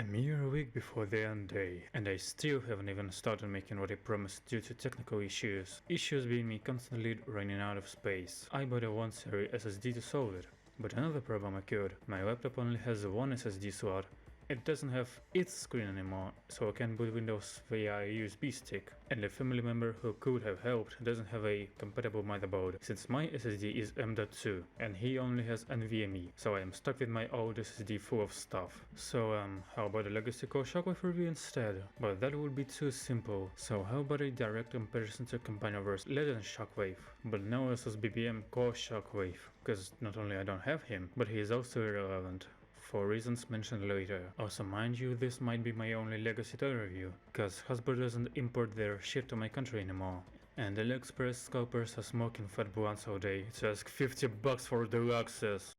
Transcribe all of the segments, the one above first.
A mere week before the end day, and I still haven't even started making what I promised due to technical issues. Issues being me constantly running out of space. I bought a 1 TB SSD to solve it, but another problem occurred. My laptop only has one SSD slot. It doesn't have its screen anymore, so I can't boot Windows via a USB stick. And a family member who could have helped doesn't have a compatible motherboard, since my SSD is M.2 and he only has NVMe, so I am stuck with my old SSD full of stuff. So how about a legacy core Shockwave review instead? But that would be too simple, so how about a direct comparison to Companionverse Legend Shockwave, but no SSBBM core Shockwave, cause not only I don't have him, but he is also irrelevant. For reasons mentioned later. Also mind you, this might be my only legacy toy review, cause Hasbro doesn't import their shit to my country anymore. And AliExpress scalpers are smoking fat blunts all day to ask $50 for deluxes.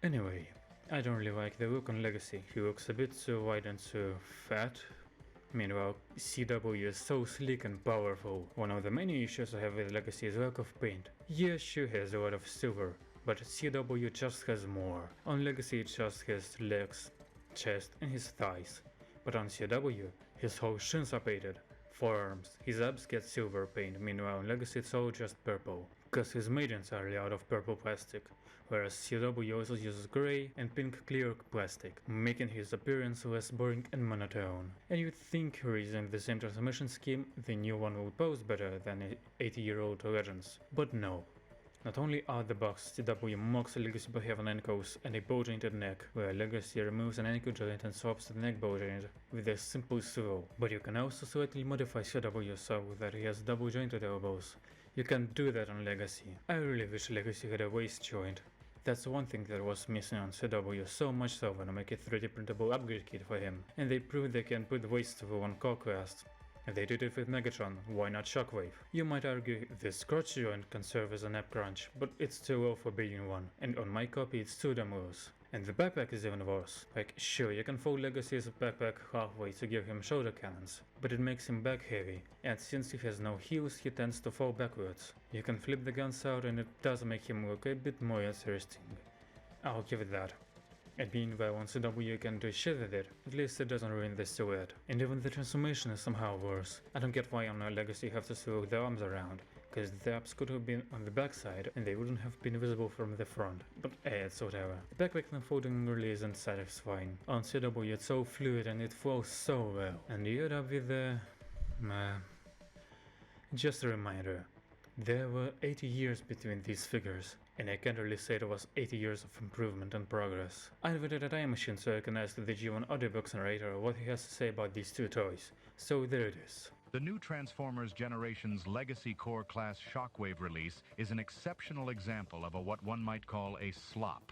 Anyway, I don't really like the look on Legacy, he looks a bit too wide and too fat. Meanwhile, CW is so sleek and powerful. One of the many issues I have with Legacy is lack of paint. Yeah, she has a lot of silver, but CW just has more. On Legacy it just has legs, chest and his thighs. But on CW, his whole shins are painted. Forearms, his abs get silver paint, meanwhile on Legacy it's all just purple. Cause his maidens are out of purple plastic, whereas CW also uses grey and pink clear plastic, making his appearance less boring and monotone. And you'd think using the same transformation scheme, the new one would pose better than 80-year-old Legends, but no. Not only out the box, CW mocks Legacy by having ankles and a bow-jointed neck, where Legacy removes an ankle joint and swaps the neck bow joint with a simple swivel. But you can also slightly modify CW so that he has double-jointed elbows. You can't do that on Legacy. I really wish Legacy had a waist joint. That's one thing that was missing on CW, so much so when I make a 3D printable upgrade kit for him, and they proved they can put waist swivel on core class. If they did it with Megatron, why not Shockwave? You might argue this crotch joint can serve as a nap crunch, but it's too low for being one, and on my copy it's too damn loose. And the backpack is even worse. Like, sure, you can fold Legacy's backpack halfway to give him shoulder cannons, but it makes him back heavy, and since he has no heels he tends to fall backwards. You can flip the guns out and it does make him look a bit more interesting. I'll give it that. And meanwhile on CW you can do shit with it, at least it doesn't ruin the silhouette. And even the transformation is somehow worse. I don't get why on a Legacy you have to swirl the arms around, cause the abs could have been on the backside and they wouldn't have been visible from the front, but it's whatever. The backpack unfolding really isn't satisfying. On CW it's so fluid and it flows so well. And you end up with the... Just a reminder, there were 80 years between these figures, and I can't really say there was 80 years of improvement and progress. I invented a time machine so I can ask the G1 audiobook narrator what he has to say about these two toys. So there it is. The new Transformers Generations Legacy Core Class Shockwave release is an exceptional example of what one might call a slop.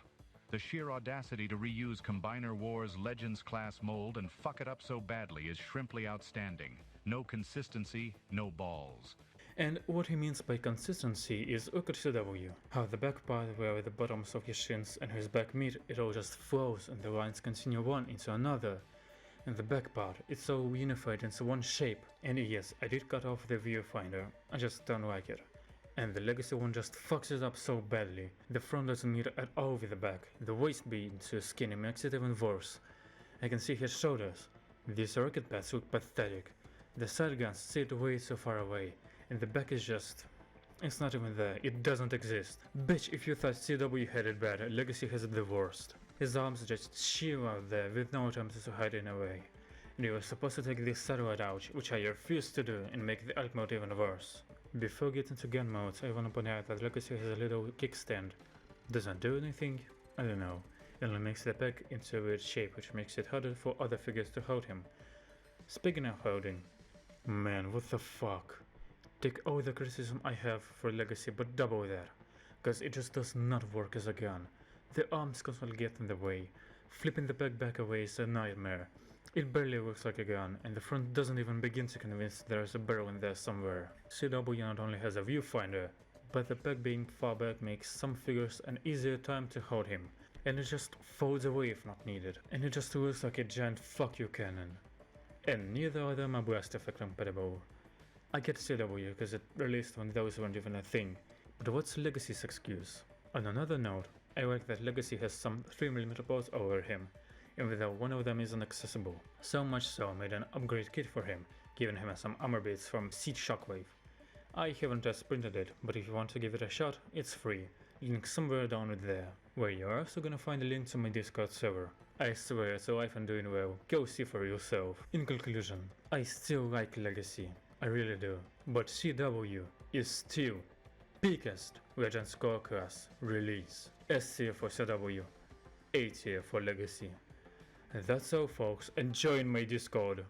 The sheer audacity to reuse Combiner Wars Legends class mold and fuck it up so badly is shrimply outstanding. No consistency, no balls. And what he means by consistency is look at CW, how the back part where the bottoms of his shins and his back meet, it all just flows and the lines continue one into another. And the back part, it's so unified into one shape. And yes, I did cut off the viewfinder, I just don't like it. And the Legacy one just fucks it up so badly. The front doesn't meet at all with the back, the waist being too skinny makes it even worse. I can see his shoulders, these rocket pads look pathetic. The side guns sit way too far away. And the back is just... it's not even there, it doesn't exist. Bitch, if you thought CW had it bad, Legacy has it the worst. His arms just sheer out there with no attempts to hide in a way. And you were supposed to take this satellite out, which I refused to do, and make the alt mode even worse. Before getting to gun modes, I wanna point out that Legacy has a little kickstand. Doesn't do anything? I don't know. It only makes the back into a weird shape, which makes it harder for other figures to hold him. Speaking of holding, man, what the fuck? Take all the criticism I have for Legacy but double that, cause it just does not work as a gun. The arms constantly get in the way, flipping the back away is a nightmare. It barely looks like a gun, and the front doesn't even begin to convince there's a barrel in there somewhere. CW not only has a viewfinder, but the back being far back makes some figures an easier time to hold him, and it just folds away if not needed, and it just looks like a giant fuck you cannon. And neither of them are blast effect compatible. I get CW because it released when those weren't even a thing, but what's Legacy's excuse? On another note, I like that Legacy has some 3mm balls over him, even though one of them is inaccessible. So much so I made an upgrade kit for him, giving him some armor bits from Seed Shockwave. I haven't test printed it, but if you want to give it a shot, it's free, link somewhere down there, where you're also gonna find a link to my Discord server. I swear it's a life and doing well, go see for yourself. In conclusion, I still like Legacy, I really do, but CW is still biggest Legends Core class release. S tier for CW, A tier for Legacy. And that's all folks, and join my Discord.